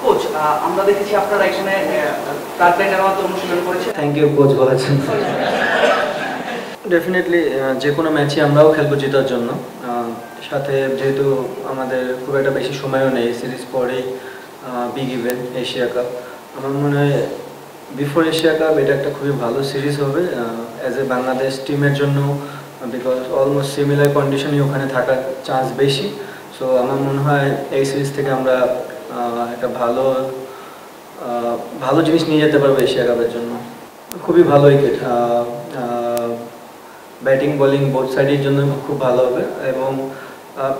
Coach, আমরা দেখেছি আপনারা এখানে কার্পেটের মতো অনুশীলন করেছেন। থ্যাংক ইউ কোচ বলেছেন। ডেফিনেটলি যে কোনো ম্যাচই আমরাও খেলবো জেতার জন্য। সাথে যেহেতু আমাদের খুব একটা বেশি সময়ও নেই, সিরিজ পরেই বিগ ইভেন্ট এশিয়া কাপ। আমার মনে হয় বিফোর এশিয়া কাপ এটা একটা খুবই ভালো সিরিজ হবে অ্যাজ এ বাংলাদেশ টিমের জন্য, বিকজ অলমোস্ট সিমিলার কন্ডিশনই ওখানে থাকার চান্স বেশি। সো আমার মনে হয় এই সিরিজ থেকে আমরা একটা ভালো জিনিস নিয়ে যেতে পারবো এশিয়া কাপের জন্য। খুবই ভালো উইকেট, ব্যাটিং বোলিং বোথ সাইডের জন্য খুব ভালো হবে এবং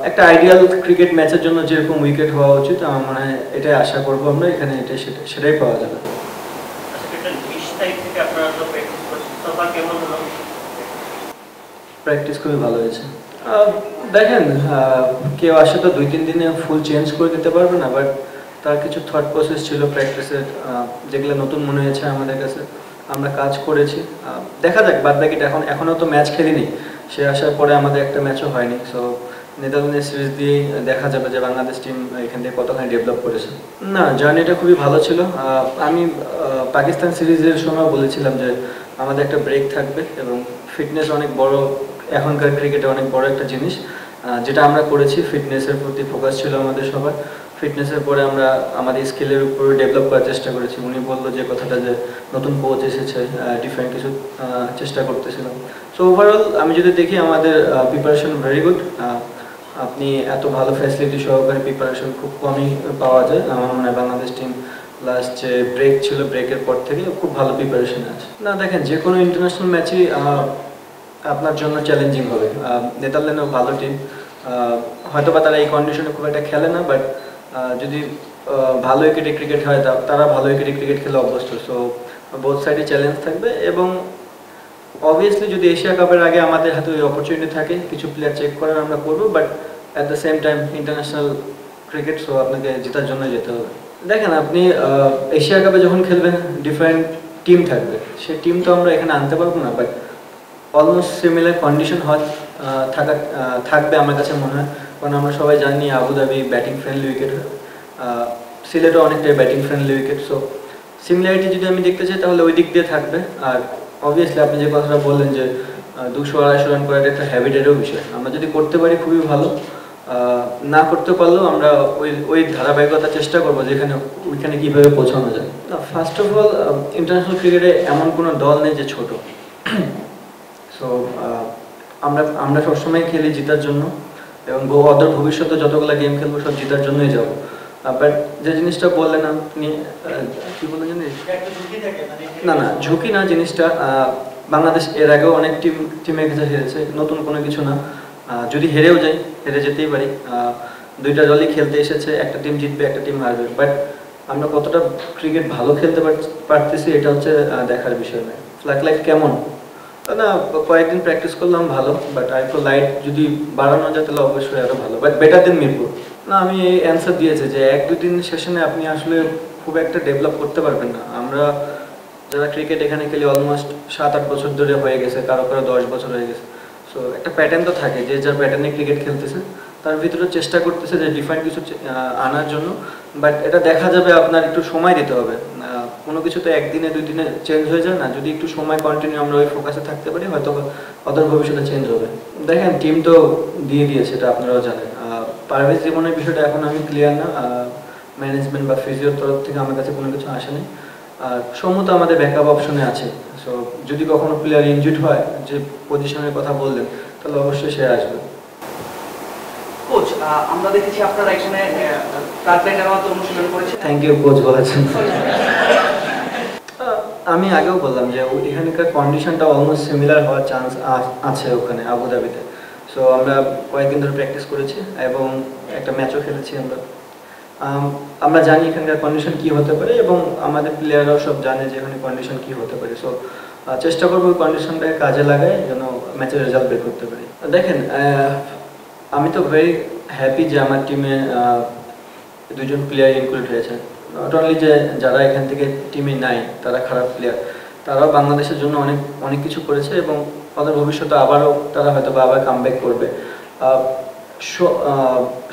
একটা আইডিয়াল ক্রিকেট ম্যাচের জন্য যেরকম উইকেট হওয়া উচিত আমার মনে হয় এটাই আশা করবো আমরা এখানে, সেটাই পাওয়া যাবে। প্র্যাকটিস খুবই ভালো হয়েছে। দেখেন, কেউ আসে তো 2-3 দিনে ফুল চেঞ্জ করে দিতে পারবে না, বাট তার কিছু থট প্রসেস ছিল প্র্যাকটিসের যেগুলো নতুন মনে হয়েছে আমাদের কাছে, আমরা কাজ করেছি। দেখা যাক বাদ বাকিটা, এখনও তো ম্যাচ খেলিনি, সে আসার পরে আমাদের একটা ম্যাচও হয়নি। সো নেদারল্যান্ডের সিরিজ দিয়েই দেখা যাবে যে বাংলাদেশ টিম এখান থেকে কতখানি ডেভেলপ করেছে। না, জার্নিটা খুবই ভালো ছিল। আমি পাকিস্তান সিরিজের সময় বলেছিলাম যে আমাদের একটা ব্রেক থাকবে এবং ফিটনেস অনেক বড়, এখনকার ক্রিকেটে অনেক বড় একটা জিনিস, যেটা আমরা করেছি। ফিটনেসের প্রতি ফোকাস ছিল আমাদের সবার। ফিটনেসের পরে আমরা আমাদের স্কিলের উপর ডেভেলপ করার চেষ্টা করেছি। উনি বললো যে কথাটা যে নতুন কোচ এসেছে, ডিফারেন্ট কিছু চেষ্টা করতেছিলাম। সো ওভারঅল আমি যদি দেখি আমাদের প্রিপারেশন ভেরি গুড। আপনি এত ভালো ফ্যাসিলিটি সহকারে প্রিপারেশন খুব কমই পাওয়া যায়। আমার মনে হয় বাংলাদেশ টিম লাস্ট যে ব্রেক ছিল, ব্রেকের পর থেকে খুব ভালো প্রিপারেশন আছে। না দেখেন, যে কোনো ইন্টারন্যাশনাল ম্যাচই আপনার জন্য চ্যালেঞ্জিং হবে। নেদারল্যান্ডও ভালো টিম, হয়তো বা তারা এই কন্ডিশনে খুব একটা খেলে না, বাট যদি ভালো উইকেটে ক্রিকেট হয় তারা ভালো উইকেটে ক্রিকেট খেলে অভ্যস্ত। সো বোথ সাইডে চ্যালেঞ্জ থাকবে এবং অবভিয়াসলি যদি এশিয়া কাপের আগে আমাদের হাতে ওই অপরচুনিটি থাকে কিছু প্লেয়ার চেক করার, আমরা করবো, but at the same time international cricket, so আপনাকে জেতার জন্য যেতে হবে। দেখেন, আপনি এশিয়া কাপে যখন খেলবেন ডিফারেন্ট টিম থাকবে, সেই টিম তো আমরা এখানে আনতে পারবো না, বাট অলমোস্ট সিমিলার কন্ডিশন থাকবে আমার কাছে মনে হয়। কারণ আমরা সবাই জানি আবুধাবি ব্যাটিং ফ্রেন্ডলি উইকেট, সিলেটও অনেকটাই batting friendly wicket. So similarity যদি আমি দেখতে চাই তাহলে ওই দিক দিয়ে থাকবে। আর অবভিয়াসলি আপনি যে কথাটা বললেন যে 200-250 রান করাটা একটা হ্যাবিটেরও বিষয়, আমরা যদি করতে পারি খুবই ভালো, না করতে পারলেও আমরা ওই ধারাবাহিকতা চেষ্টা করবো যেখানে ওইখানে কীভাবে পৌঁছানো যায়। না, ফার্স্ট অফ অল ইন্টারন্যাশনাল ক্রিকেটে এমন কোনো দল নেই যে ছোট। সো আমরা সবসময় খেলি জেতার জন্য এবং অদূর ভবিষ্যতে যতগুলো গেম খেলবো সব জেতার জন্যই যাবো। বাট যে জিনিসটা বললেন আপনি, কী বললেন জানিস? না, ঝুঁকি না জিনিসটা। বাংলাদেশ এর আগেও অনেক টিমের কাছে হেরেছে, নতুন কোনো কিছু না। যদি হেরেও যাই, হেরে যেতেই পারি। দুইটা দলই খেলতে এসেছে, একটা টিম জিতবে একটা টিম হারবে, বাট আমরা কতটা ক্রিকেট ভালো খেলতে পারতেছি এটা হচ্ছে দেখার বিষয় নয়। ফ্ল্যাগ লাইট কেমন না, কয়েকদিন প্র্যাকটিস করলাম ভালো, বাট আরেকটু লাইট যদি বাড়ানো যায় তাহলে অবশ্যই আরও ভালো, বাট বেটার দেন মিরপুর। না, আমি এই অ্যান্সার দিয়েছি যে 1-2 দিন সেশনে আপনি আসলে খুব একটা ডেভেলপ করতে পারবেন না। আমরা যারা ক্রিকেট এখানে খেলি অলমোস্ট 7-8 বছর ধরে হয়ে গেছে, কারো 10 বছর হয়ে গেছে। সো একটা প্যাটার্ন তো থাকে, যে যার প্যাটার্নে ক্রিকেট খেলতেছে তার ভিতরে চেষ্টা করতেছে যে ডিফারেন্ট কিছু আনার জন্য, বাট এটা দেখা যাবে আপনার একটু সময় দিতে হবে। কোনো কিছু তো 1 দিনে 2 দিনে চেঞ্জ হয়ে যায় না, যদি একটু সময় কন্টিনিউ আমরা ওই ফোকাসে থাকতে পারি হয়তো অদূর ভবিষ্যতে চেঞ্জ হবে। দেখেন, টিম তো দিয়ে দিয়েছে, এটা আপনারাও জানেন। পারভেজ জীবনের বিষয়টা এখন আমি ক্লিয়ার না, ম্যানেজমেন্ট বা ফিজিওর তরফ থেকে আমার কাছে কোনো কিছু আসেনি। আর সমু তো আমাদের ব্যাকআপ অপশনে আছে। সো যদি কখনো প্লেয়ার ইনজুর্ড হয়, যে পজিশনের কথা বললেন, তাহলে অবশ্যই সে আসবে। কোচ, আমরা দেখেছি আপনারা এখানে কার্পেটের মতো অনুশীলন করেছেন। থ্যাংক ইউ কোচ বলেছেন। আমি আগেও বললাম যে এখানকার কন্ডিশনটা অলমোস্ট সিমিলার হওয়ার চান্স আছে ওখানে আবুধাবিতে। সো আমরা কয়েকদিন ধরে প্র্যাকটিস করেছি এবং একটা ম্যাচও খেলেছি। আমরা জানি এখানকার কন্ডিশন কী হতে পারে এবং আমাদের প্লেয়াররাও সব জানে যে এখানে কন্ডিশন কী হতে পারে। সো চেষ্টা করবো ওই কন্ডিশনটাকে কাজে লাগায় যেন ম্যাচের রেজাল্ট বের করতে পারি। দেখেন, আমি তো ভেরি হ্যাপি যে আমার টিমে 2জন প্লেয়ার ইনক্লুড হয়েছে। নট অনলি যে যারা এখান থেকে টিমে নাই তারা খারাপ প্লেয়ার, তারাও বাংলাদেশের জন্য অনেক কিছু করেছে এবং তাদের ভবিষ্যতে আবারও তারা হয়তো আবার কামব্যাক করবে।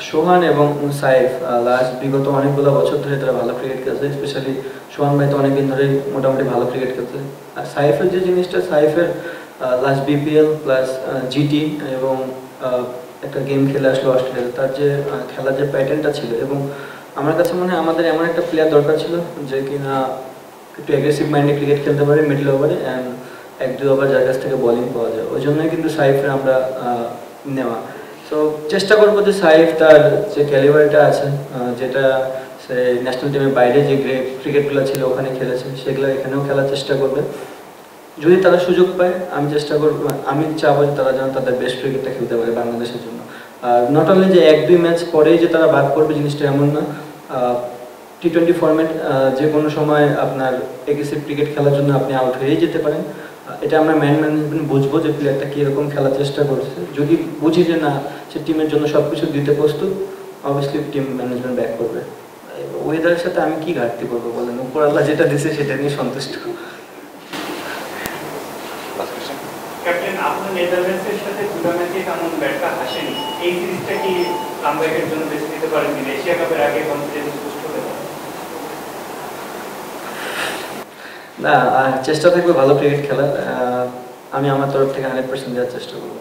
সোহান এবং সাইফ লাস্ট বিগত অনেকগুলো বছর ধরে তারা ভালো ক্রিকেট খেলছে, স্পেশালি সোহান ভাই তো অনেকদিন ধরেই মোটামুটি ভালো ক্রিকেট খেলছে। আর সাইফের যে জিনিসটা, সাইফের লাস্ট বিপিএল প্লাস জিটি এবং একটা গেম খেলে আসলো অস্ট্রেলিয়াতে, তার যে খেলার যে প্যাটার্নটা ছিল, এবং আমার কাছে মনে হয় আমাদের এমন একটা প্লেয়ার দরকার ছিল যে কিনা একটু অ্যাগ্রেসিভ মাইন্ডে ক্রিকেট খেলতে পারে মিডল ওভারে, অ্যান্ড 1-2 ওভার যার কাছ থেকে বোলিং পাওয়া যায়। ওই জন্যই কিন্তু সাইফের আমরা নেওয়া। সো চেষ্টা করবো যে সাইফ তার যে ক্যালিবারটা আছে, যেটা সে ন্যাশনাল টিমের বাইরে যে গ্রেট ক্রিকেটগুলো ছিল ওখানে খেলেছে, সেগুলো এখানেও খেলার চেষ্টা করবে। যদি তারা সুযোগ পায় আমি চেষ্টা করবো, আমি চাবো যে তারা যেন তাদের বেস্ট ক্রিকেটটা খেলতে পারে বাংলাদেশের জন্য। আর নট অনলি যে 1-2 ম্যাচ পরেই যে তারা বাদ পড়বে জিনিসটা এমন না। টি20 ফরম্যাট যে কোনো সময় আপনার এগ্রেসিভ ক্রিকেট খেলার জন্য আপনি আউট হয়েই যেতে পারেন। এটা আমরা ম্যানেজমেন্ট বুঝবো যে প্লেয়ারটা কীরকম খেলার চেষ্টা করছে। যদি বুঝি যে না সে টিমের জন্য সব কিছু দিতে প্রস্তুত, অবভিয়াসলি টিম ম্যানেজমেন্ট ব্যাক করবে। ওয়েদারের সাথে আমি কি ঘাটতি করবো বলেন, উপর আল্লাহ যেটা দিছে সেটা নিয়ে সন্তুষ্ট। ক্যাপ্টেন, আপনার নেদারল্যান্ডসের সাথে দুটো ম্যাচে তেমন ব্যাটটা হাসেনি, এই সিরিজটা কি কামব্যাকের জন্য বেছে নিতে পারেন কিনা? এশিয়া কাপের আগে কনফিডেন্স বুস্ট হতে পারে? না, চেষ্টা থাকবে ভালো ক্রিকেট খেলার। আমি আমার তরফ থেকে 100% দেওয়ার চেষ্টা করবো।